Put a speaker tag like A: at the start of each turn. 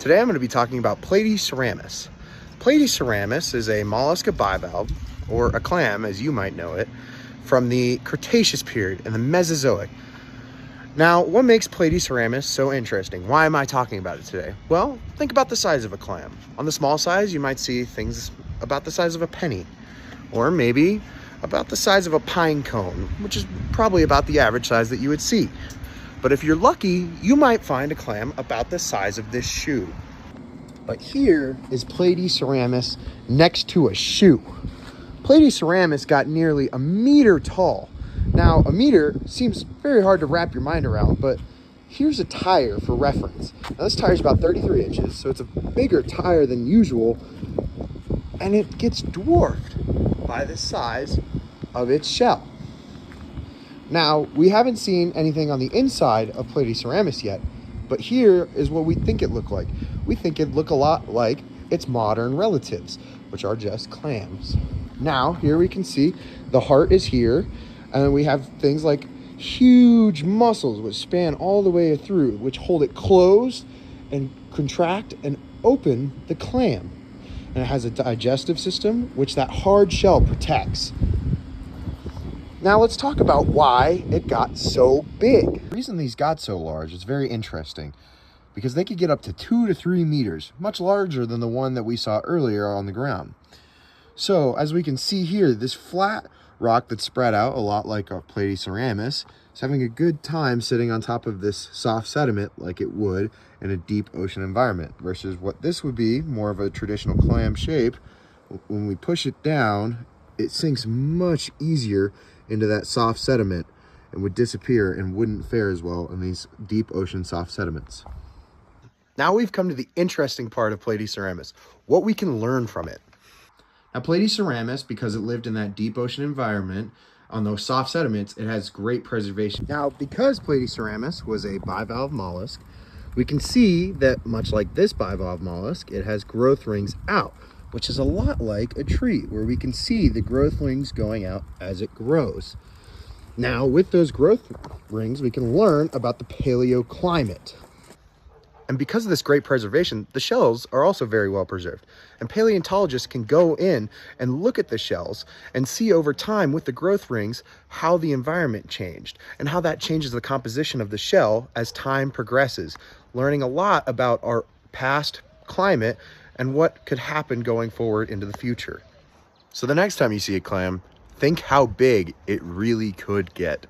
A: Today I'm going to be talking about Platyceramus. Platyceramus is a mollusca bivalve, or a clam as you might know it, from the Cretaceous period in the Mesozoic. Now, what makes Platyceramus so interesting? Why am I talking about it today? Well, think about the size of a clam. On the small size, you might see things about the size of a penny, or maybe about the size of a pine cone, which is probably about the average size that you would see. But if you're lucky, you might find a clam about the size of this shoe. But here is Platyceramus next to a shoe. Platyceramus got nearly a meter tall. Now, a meter seems very hard to wrap your mind around, but here's a tire for reference. Now, this tire is about 33 inches, so it's a bigger tire than usual, and it gets dwarfed by the size of its shell. Now, we haven't seen anything on the inside of Platyceramus yet, but here is what we think it looked like. We think it looked a lot like its modern relatives, which are just clams. Now, here we can see the heart is here, and then we have things like huge muscles which span all the way through, which hold it closed and contract and open the clam. And it has a digestive system, which that hard shell protects. Now let's talk about why it got so big. The reason these got so large is very interesting because they could get up to 2 to 3 meters, much larger than the one that we saw earlier on the ground. So as we can see here, this flat rock that's spread out a lot like a Platyceramus is having a good time sitting on top of this soft sediment like it would in a deep ocean environment versus what this would be, more of a traditional clam shape. When we push it down, it sinks much easier into that soft sediment and would disappear and wouldn't fare as well in these deep ocean soft sediments. Now we've come to the interesting part of Platyceramus, what we can learn from it. Now Platyceramus, because it lived in that deep ocean environment on those soft sediments, it has great preservation. Now because Platyceramus was a bivalve mollusk, we can see that much like this bivalve mollusk, it has growth rings out, which is a lot like a tree where we can see the growth rings going out as it grows. Now, with those growth rings, we can learn about the paleoclimate. And because of this great preservation, the shells are also very well preserved. And paleontologists can go in and look at the shells and see over time with the growth rings how the environment changed and how that changes the composition of the shell as time progresses, learning a lot about our past climate and what could happen going forward into the future. So the next time you see a clam, think how big it really could get.